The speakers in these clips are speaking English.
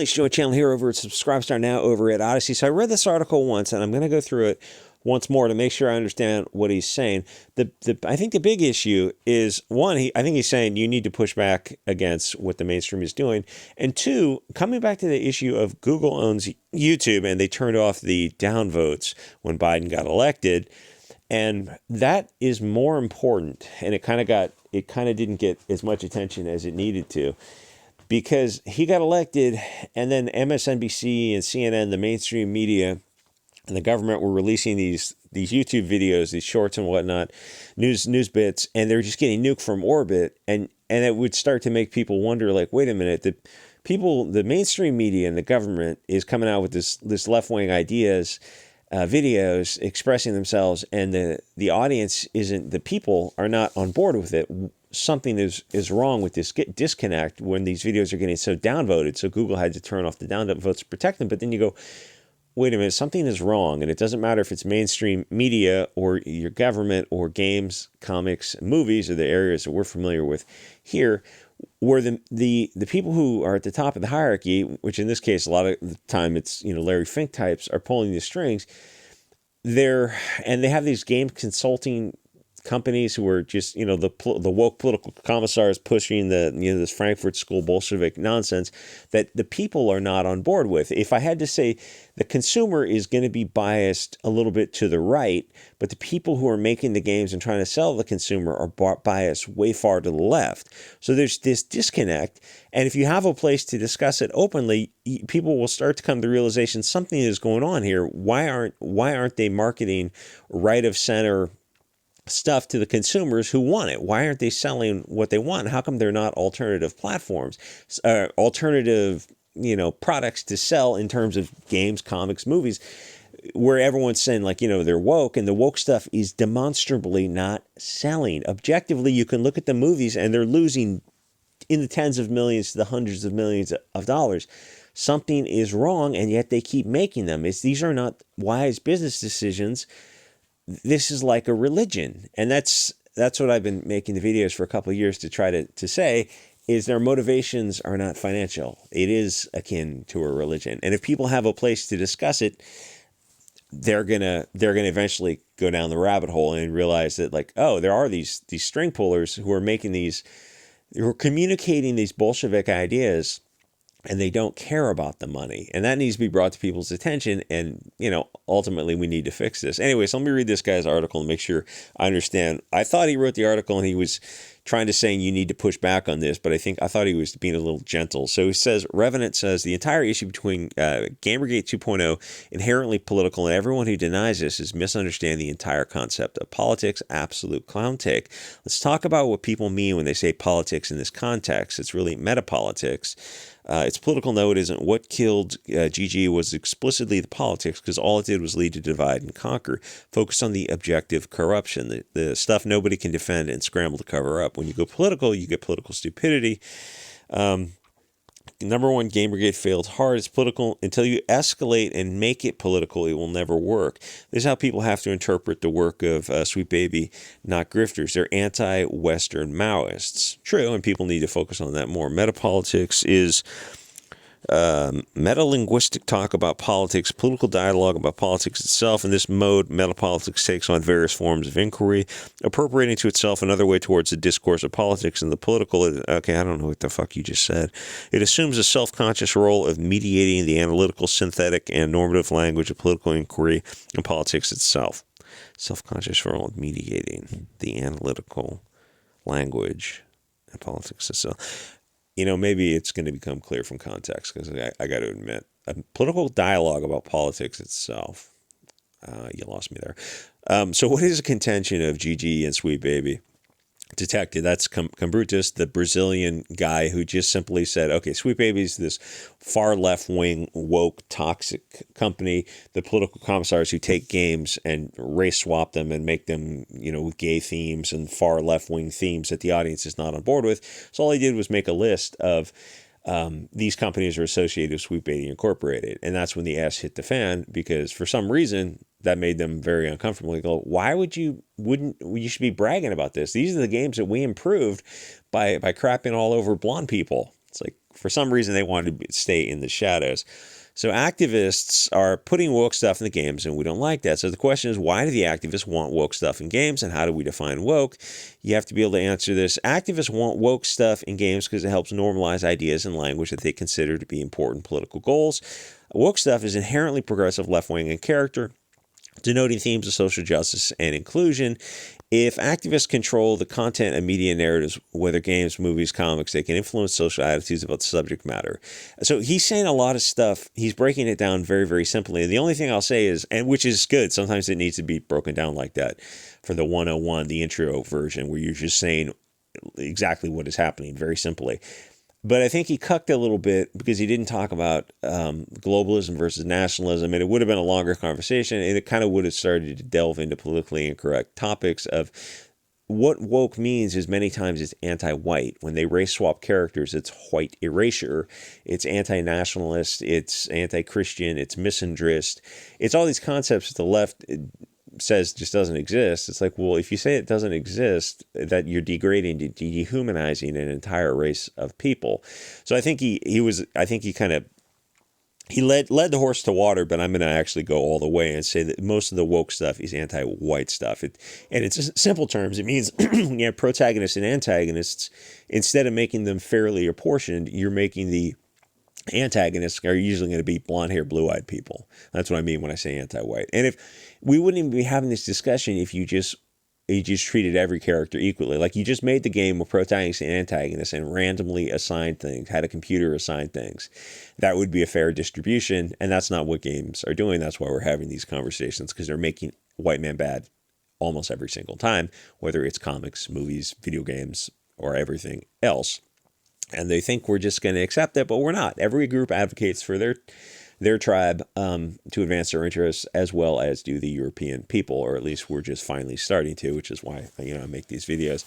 Show channel here over at SubScribestar, now over at Odyssey. So I read this article once, and I'm going to go through it once more to make sure I understand what he's saying. I think the big issue is, one, I think he's saying you need to push back against what the mainstream is doing. And two, coming back to the issue of Google owns YouTube, and they turned off the downvotes when Biden got elected. And that is more important. And it kind of didn't get as much attention as it needed to, because he got elected, and then MSNBC and CNN, the mainstream media, and the government were releasing these YouTube videos, these shorts and whatnot, news bits, and they're just getting nuked from orbit, and it would start to make people wonder, like, wait a minute, the mainstream media and the government is coming out with this left-wing ideas, videos expressing themselves, and the audience isn't, the people are not on board with it. Something is wrong with this disconnect when these videos are getting so downvoted. So Google had to turn off the downvotes to protect them. But then you go, wait a minute, something is wrong. And it doesn't matter if it's mainstream media or your government or games, comics, movies, or the areas that we're familiar with here, where the people who are at the top of the hierarchy, which in this case, a lot of the time it's, Larry Fink types, are pulling the strings. They have these game consulting companies who are just, the woke political commissars pushing this Frankfurt School Bolshevik nonsense that the people are not on board with. If I had to say, the consumer is going to be biased a little bit to the right, but the people who are making the games and trying to sell the consumer are biased way far to the left. So there's this disconnect. And if you have a place to discuss it openly, people will start to come to the realization something is going on here. Why aren't they marketing right of center stuff to the consumers who want it? Why aren't they selling what they want? How come they're not alternative platforms, alternative, products to sell in terms of games, comics, movies, where everyone's saying, like, they're woke, and the woke stuff is demonstrably not selling. Objectively, you can look at the movies and they're losing in the tens of millions to the hundreds of millions of dollars. Something is wrong, and yet they keep making them. These are not wise business decisions. This is like a religion. And that's what I've been making the videos for a couple of years to try to say, is their motivations are not financial. It is akin to a religion. And if people have a place to discuss it, they're gonna eventually go down the rabbit hole and realize that, like, oh, there are these string pullers who are communicating these Bolshevik ideas, and they don't care about the money. And that needs to be brought to people's attention. And, ultimately we need to fix this. Anyway, so let me read this guy's article and make sure I understand. I thought he wrote the article and he was trying to say you need to push back on this, but I thought he was being a little gentle. So he says, Revenant says, the entire issue between Gamergate 2.0 inherently political, and everyone who denies this is misunderstanding the entire concept of politics. Absolute clown take. Let's talk about what people mean when they say politics in this context. It's really metapolitics. It's political. No, it isn't. What killed GG was explicitly the politics, because all it did was lead to divide and conquer. Focus on the objective corruption, the stuff nobody can defend and scramble to cover up. When you go political, you get political stupidity. Number one, Gamergate failed hard. It's political. Until you escalate and make it political, it will never work. This is how people have to interpret the work of Sweet Baby, not grifters. They're anti-Western Maoists. True, and people need to focus on that more. Metapolitics is meta-linguistic talk about politics, political dialogue about politics itself. In this mode, metapolitics takes on various forms of inquiry, appropriating to itself another way towards the discourse of politics and the political. Okay, I don't know what the fuck you just said. It assumes a self-conscious role of mediating the analytical, synthetic, and normative language of political inquiry and politics itself. Self-conscious role of mediating the analytical language and politics itself. Maybe it's going to become clear from context, because I got to admit, a political dialogue about politics itself. You lost me there. So what is the contention of GG and Sweet Baby? Detected. That's Cambrutus, the Brazilian guy who just simply said, okay, Sweet Baby's this far left-wing, woke, toxic company, the political commissars who take games and race swap them and make them, with gay themes and far left-wing themes that the audience is not on board with. So all he did was make a list of these companies are associated with Sweet Baby Incorporated. And that's when the ass hit the fan, because for some reason that made them very uncomfortable. They go, why you should be bragging about this. These are the games that we improved by crapping all over blonde people. It's like, for some reason they wanted to stay in the shadows. So activists are putting woke stuff in the games, and we don't like that. So the question is, why do the activists want woke stuff in games, and how do we define woke? You have to be able to answer this. Activists want woke stuff in games because it helps normalize ideas and language that they consider to be important political goals. Woke stuff is inherently progressive, left-wing in character, denoting themes of social justice and inclusion. If activists control the content and media narratives, whether games, movies, comics, they can influence social attitudes about the subject matter. So he's saying a lot of stuff. He's breaking it down very, very simply. And the only thing I'll say is, and which is good, sometimes it needs to be broken down like that for the 101, the intro version, where you're just saying exactly what is happening very simply. But I think he cucked a little bit because he didn't talk about globalism versus nationalism, and it would have been a longer conversation, and it kind of would have started to delve into politically incorrect topics of what woke means is many times it's anti-white. When they race swap characters, it's white erasure, it's anti-nationalist, it's anti-Christian, it's misandrist. It's all these concepts that the left says just doesn't exist. It's like, well, if you say it doesn't exist, that you're degrading, dehumanizing an entire race of people. So I think he led the horse to water, but I'm going to actually go all the way and say that most of the woke stuff is anti-white stuff. And it's simple terms. It means you have protagonists and antagonists. Instead of making them fairly apportioned, you're making the antagonists are usually going to be blonde hair, blue-eyed people. That's what I mean when I say anti-white. And if we wouldn't even be having this discussion if you just treated every character equally. Like you just made the game with protagonists and antagonists and randomly assigned things, had a computer assign things. That would be a fair distribution, and that's not what games are doing. That's why we're having these conversations, because they're making white man bad almost every single time, whether it's comics, movies, video games, or everything else. And they think we're just going to accept it, but we're not. Every group advocates for their tribe to advance their interests, as well as do the European people, or at least we're just finally starting to, which is why I make these videos.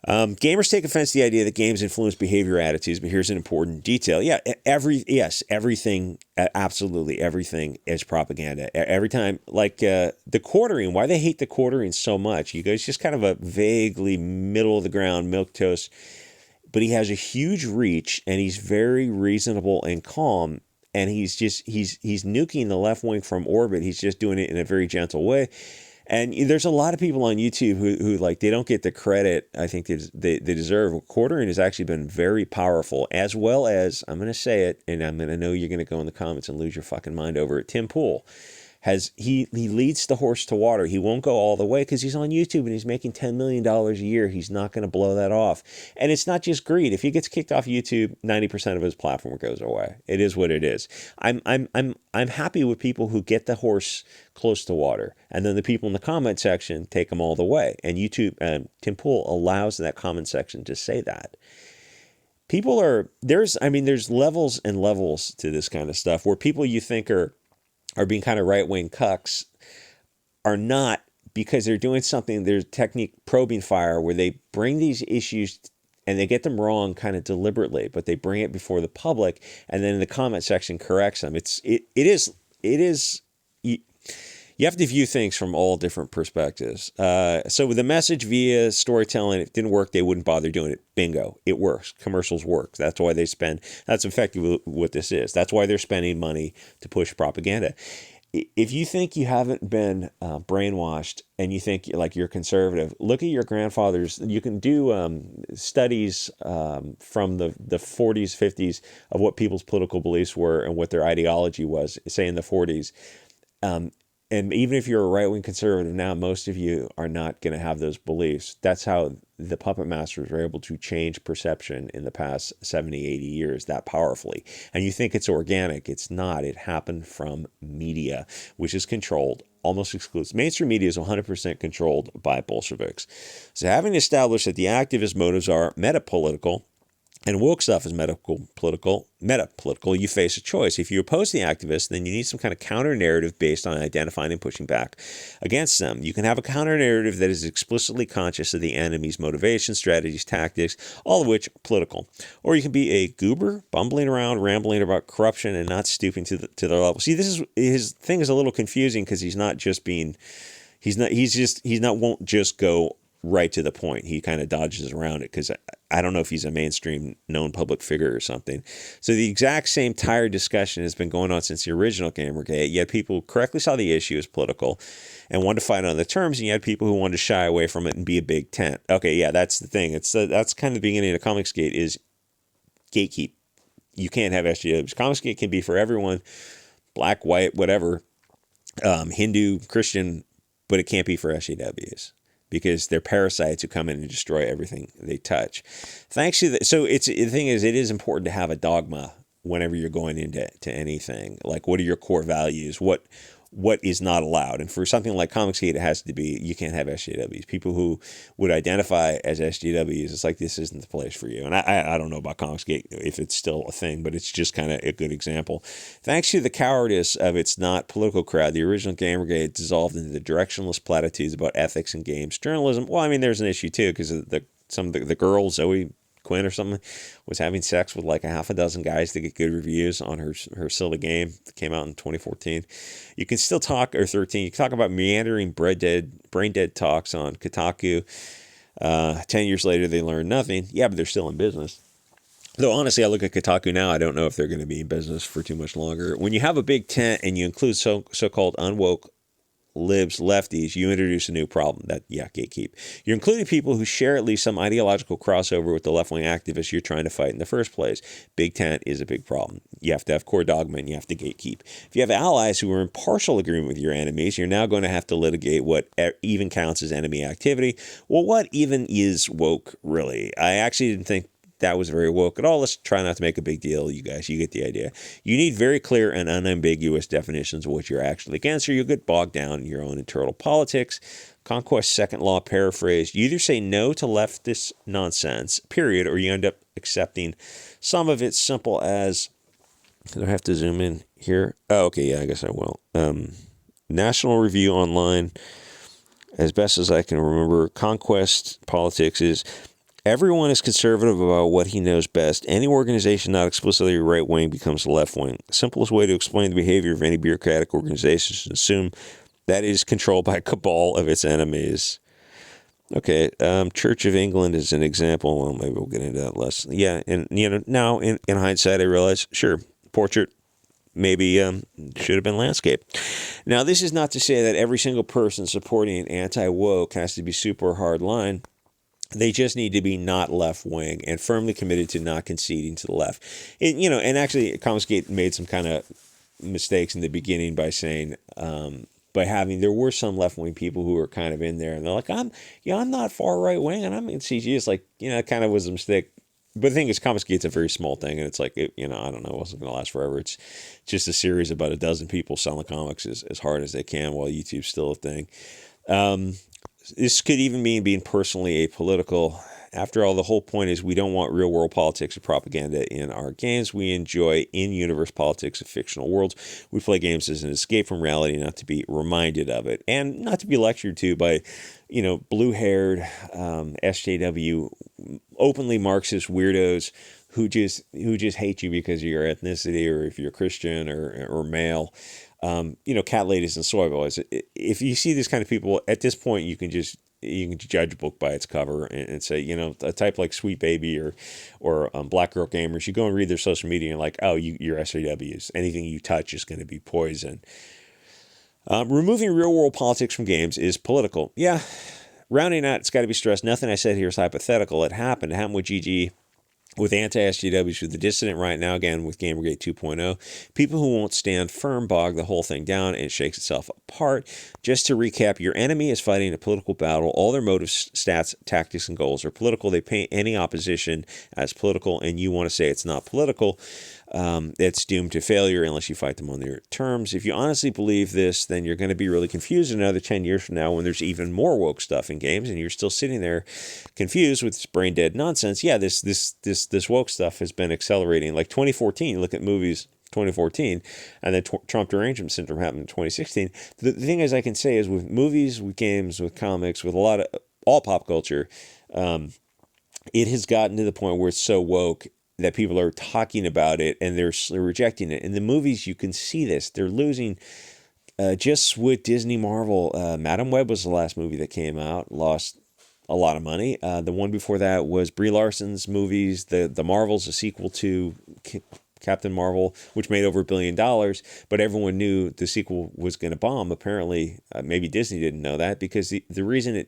Gamers take offense to the idea that games influence behavior, attitudes, but here's an important detail. Yeah, everything, absolutely everything is propaganda. Every time, like the quartering, why they hate the quartering so much. You guys just kind of a vaguely middle of the ground milquetoast. But he has a huge reach, and he's very reasonable and calm, and he's nuking the left wing from orbit. He's just doing it in a very gentle way. And there's a lot of people on YouTube who like, they don't get the credit I think they deserve. Quartering has actually been very powerful, as well as, I'm going to say it, and I'm going to know you're going to go in the comments and lose your fucking mind over it. Tim Pool. He leads the horse to water. He won't go all the way because he's on YouTube and he's making $10 million a year. He's not going to blow that off. And it's not just greed. If he gets kicked off YouTube, 90% of his platform goes away. It is what it is. I'm happy with people who get the horse close to water, and then the people in the comment section take them all the way. And YouTube, Tim Pool allows that comment section to say that. People there's levels and levels to this kind of stuff where people you think are being kind of right-wing cucks are not, because they're doing something, their technique probing fire, where they bring these issues and they get them wrong kind of deliberately, but they bring it before the public, and then in the comment section corrects them. You have to view things from all different perspectives. So with the message via storytelling, if it didn't work, they wouldn't bother doing it. Bingo. It works. Commercials work. That's why that's effectively what this is. That's why they're spending money to push propaganda. If you think you haven't been brainwashed and you think like you're conservative, look at your grandfathers. You can do studies from the 40s, 50s of what people's political beliefs were and what their ideology was, say in the 40s. And even if you're a right-wing conservative now, most of you are not going to have those beliefs. That's how the puppet masters were able to change perception in the past 70, 80 years that powerfully. And you think it's organic. It's not. It happened from media, which is controlled almost exclusively. Mainstream media is 100% controlled by Bolsheviks. So having established that the activist motives are metapolitical, and woke stuff is metapolitical, you face a choice. If you oppose the activists, then you need some kind of counter-narrative based on identifying and pushing back against them. You can have a counter-narrative that is explicitly conscious of the enemy's motivations, strategies, tactics, all of which are political. Or you can be a goober, bumbling around, rambling about corruption, and not stooping to their level. See, his thing is a little confusing because won't just go right to the point. He kind of dodges around it because I don't know if he's a mainstream known public figure or something. So the exact same tired discussion has been going on since the original Gamergate, yet people correctly saw the issue as political and wanted to fight on the terms, and you had people who wanted to shy away from it and be a big tent. Okay, yeah, that's the thing. That's kind of the beginning of Comicsgate is gatekeep. You can't have SJWs. Comicsgate can be for everyone, black, white, whatever, Hindu, Christian, but it can't be for SJWs because they're parasites who come in and destroy everything they touch. Thanks to so the thing is, it is important to have a dogma whenever you're going into anything. Like, what are your core values? What is not allowed? And for something like Comicsgate, it has to be, you can't have SJWs. People who would identify as SJWs, it's like, this isn't the place for you. And I don't know about Comicsgate if it's still a thing, but it's just kind of a good example. Thanks to the cowardice of its not political crowd, the original Gamergate dissolved into the directionless platitudes about ethics and games journalism. Well, I mean, there's an issue too, because some of the girl, Zoe Quinn or something, was having sex with like a half a dozen guys to get good reviews on her silly game that came out in 2014. You can still talk, or 13, you can talk about meandering brain dead talks on Kotaku. 10 years later, they learn nothing. Yeah, but they're still in business. Though honestly, I look at Kotaku now, I don't know if they're going to be in business for too much longer. When you have a big tent and you include so-called unwoke libs, lefties, you introduce a new problem. Gatekeep. You're including people who share at least some ideological crossover with the left-wing activists you're trying to fight in the first place. Big tent is a big problem. You have to have core dogma and you have to gatekeep. If you have allies who are in partial agreement with your enemies, you're now going to have to litigate what even counts as enemy activity. Well, what even is woke, really? I actually didn't think that was very woke at all. Let's try not to make a big deal, you guys. You get the idea. You need very clear and unambiguous definitions of what you're actually against, or you'll get bogged down in your own internal politics. Conquest second law paraphrased. You either say no to leftist nonsense, period, or you end up accepting some of it, simple as, do I have to zoom in here? Oh, okay, yeah, I guess I will. National Review Online, as best as I can remember, Conquest politics is, everyone is conservative about what he knows best. Any organization not explicitly right-wing becomes left-wing. The simplest way to explain the behavior of any bureaucratic organization is to assume that it is controlled by a cabal of its enemies. Okay, Church of England is an example. Well, maybe we'll get into that less. Yeah, and now in hindsight, I realize, sure, portrait maybe should have been landscape. Now, this is not to say that every single person supporting anti-woke has to be super hard line. They just need to be not left-wing and firmly committed to not conceding to the left. And actually, Comicsgate made some kind of mistakes in the beginning by saying, there were some left-wing people who were kind of in there, and they're like, I'm not far right-wing, and I'm in CG. It's like, it kind of was a mistake. But the thing is, Comicsgate's a very small thing, and it's like, I don't know, it wasn't going to last forever. It's just a series of about a dozen people selling comics as hard as they can while YouTube's still a thing. This could even mean being personally apolitical. After all, the whole point is we don't want real-world politics or propaganda in our games. We enjoy in-universe politics of fictional worlds. We play games as an escape from reality, not to be reminded of it, and not to be lectured to by, blue-haired SJW, openly Marxist weirdos who just hate you because of your ethnicity or if you're Christian or male. Cat ladies and soy boys. If you see these kind of people at this point, you can judge a book by its cover and say, a type like Sweet Baby or Black Girl Gamers, you go and read their social media and like, oh, you're SJWs. Anything you touch is going to be poison. Removing real world politics from games is political. Yeah. Rounding out, it's got to be stressed. Nothing I said here is hypothetical. It happened. It happened with GG. With anti-SJWs, with the dissident right now, again, with Gamergate 2.0, people who won't stand firm bog the whole thing down and it shakes itself apart. Just to recap, your enemy is fighting a political battle. All their motives, stats, tactics, and goals are political. They paint any opposition as political, and you want to say it's not political. It's doomed to failure unless you fight them on their terms. If you honestly believe this, then you're going to be really confused another 10 years from now when there's even more woke stuff in games and you're still sitting there confused with this brain dead nonsense. Yeah, this woke stuff has been accelerating. Like 2014, look at movies 2014, and then Trump derangement syndrome happened in 2016. The thing is, I can say is with movies, with games, with comics, with a lot of all pop culture, it has gotten to the point where it's so woke that people are talking about it and they're rejecting it. In the movies, you can see this. They're losing, just with Disney Marvel. Madam Web was the last movie that came out, lost a lot of money. The one before that was Brie Larson's movies, the Marvels, a sequel to Captain Marvel, which made over $1 billion, but everyone knew the sequel was going to bomb. Apparently, maybe Disney didn't know that, because the reason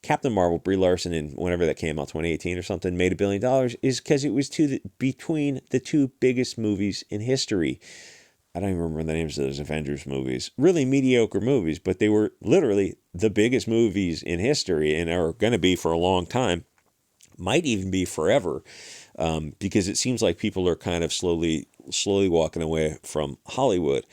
Captain Marvel, Brie Larson, and whenever that came out, 2018 or something, made $1 billion is because it was between the two biggest movies in history. I don't even remember the names of those Avengers movies. Really mediocre movies, but they were literally the biggest movies in history and are going to be for a long time. Might even be forever, because it seems like people are kind of slowly walking away from Hollywood.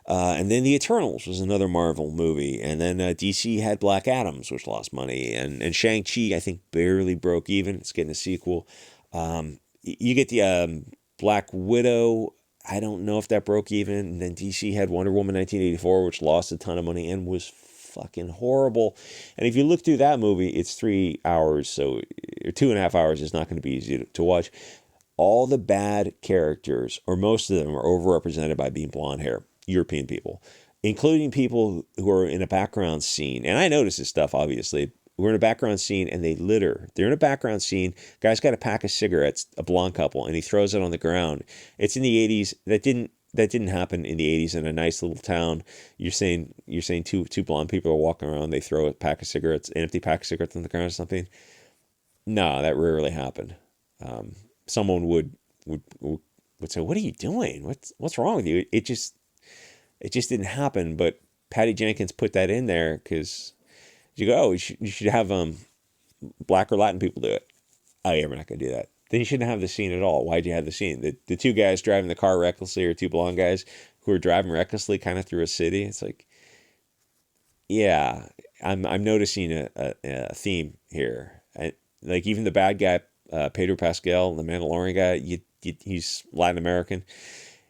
And then The Eternals was another Marvel movie. And then DC had Black Adams, which lost money. And Shang-Chi, I think, barely broke even. It's getting a sequel. You get the Black Widow. I don't know if that broke even. And then DC had Wonder Woman 1984, which lost a ton of money and was fucking horrible. And if you look through that movie, it's 3 hours, so 2.5 hours is not going to be easy to watch. All the bad characters, or most of them, are overrepresented by being blonde hair, European people, including people who are in a background scene. And I notice this stuff, obviously. We're in a background scene and they litter. They're in a background scene. Guy's got a pack of cigarettes, a blonde couple, and he throws it on the ground. It's in the 80s. That didn't happen in the 80s in a nice little town. You're saying two blonde people are walking around, they throw a pack of cigarettes, an empty pack of cigarettes on the ground or something? No, that rarely happened. Someone would say, "What are you doing? What's wrong with you?" It just didn't happen. But Patty Jenkins put that in there because you go, "Oh, you should have black or Latin people do it." Oh yeah, we're not gonna do that. Then you shouldn't have the scene at all. Why'd you have the scene? The two guys driving the car recklessly, or two blonde guys who are driving recklessly kind of through a city. It's like, yeah, I'm noticing a theme here. Like even the bad guy, Pedro Pascal, the Mandalorian guy, he's Latin American.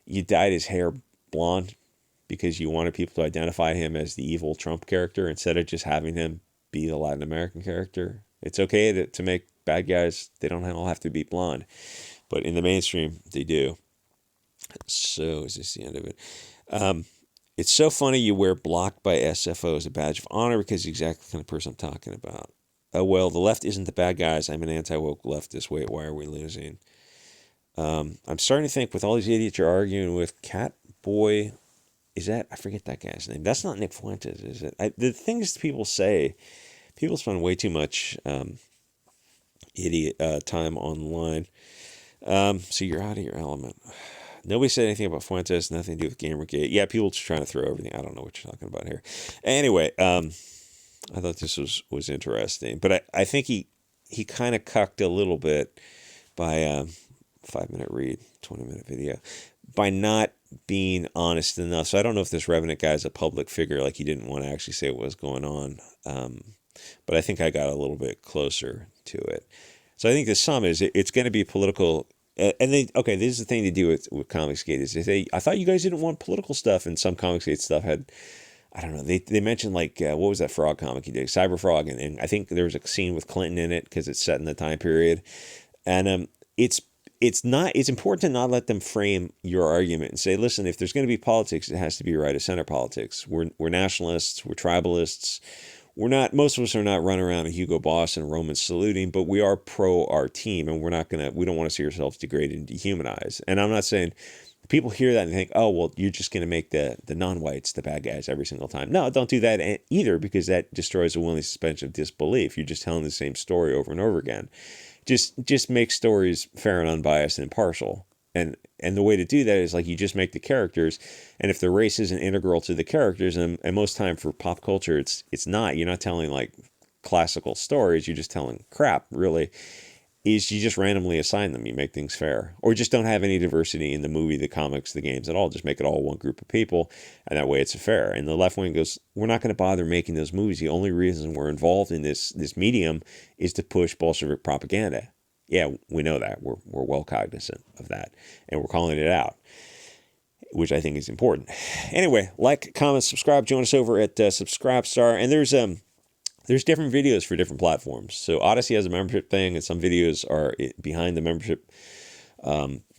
You dyed his hair blonde because you wanted people to identify him as the evil Trump character instead of just having him be the Latin American character. It's okay to make bad guys, they don't all have to be blonde, but in the mainstream they do. So is this the end of it? It's so funny you wear blocked by SFO as a badge of honor, because it's exactly the kind of person I'm talking about. Oh well, the left isn't the bad guys. I'm an anti-woke leftist. Wait, why are we losing? I'm starting to think, with all these idiots you're arguing with, Catboy, is that, I forget that guy's name. That's not Nick Fuentes, is it? The things people say, people spend way too much idiot time online. So you're out of your element. Nobody said anything about Fuentes, nothing to do with Gamergate. Yeah, people just trying to throw everything. I don't know what you're talking about here. Anyway, I thought this was interesting. But I think he kind of cucked a little bit by 5-minute read, 20-minute video, by not being honest enough. So I don't know if this Revenant guy is a public figure, like he didn't want to actually say what was going on. But I think I got a little bit closer to it. So I think the sum is it's going to be political. And this is the thing to do with Comicsgate is I thought you guys didn't want political stuff, and some Comicsgate stuff had, I don't know, they mentioned like, what was that frog comic he did? Cyber Frog. And I think there was a scene with Clinton in it because it's set in the time period. And it's important to not let them frame your argument and say, listen, if there's going to be politics, it has to be right of center politics. We're nationalists, we're tribalists. Most of us are not running around a Hugo Boss and Roman saluting, but we are pro our team, and we don't want to see ourselves degraded and dehumanized. And I'm not saying people hear that and think, oh, well, you're just going to make the non-whites the bad guys every single time. No, don't do that either, because that destroys the willing suspension of disbelief. You're just telling the same story over and over again. Just make stories fair and unbiased and impartial. And the way to do that is like you just make the characters, and if the race isn't integral to the characters, and most time for pop culture, it's not. You're not telling like classical stories. You're just telling crap. Really, is you just randomly assign them. You make things fair, or just don't have any diversity in the movie, the comics, the games at all. Just make it all one group of people, and that way it's fair. And the left wing goes, we're not going to bother making those movies. The only reason we're involved in this medium is to push Bolshevik propaganda. Yeah, we know that. We're well cognizant of that, and we're calling it out, which I think is important. Anyway, like, comment, subscribe. Join us over at SubScribeStar, and there's different videos for different platforms. So Odyssey has a membership thing, and some videos are behind the membership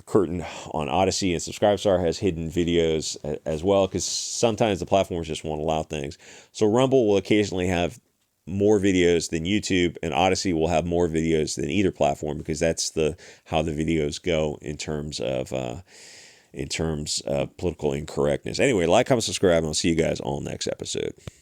curtain on Odyssey, and SubScribeStar has hidden videos as well, because sometimes the platforms just won't allow things. So Rumble will occasionally have more videos than YouTube, and Odyssey will have more videos than either platform, because that's how the videos go in terms of political incorrectness. Anyway, like, comment, subscribe, and I'll see you guys on the next episode.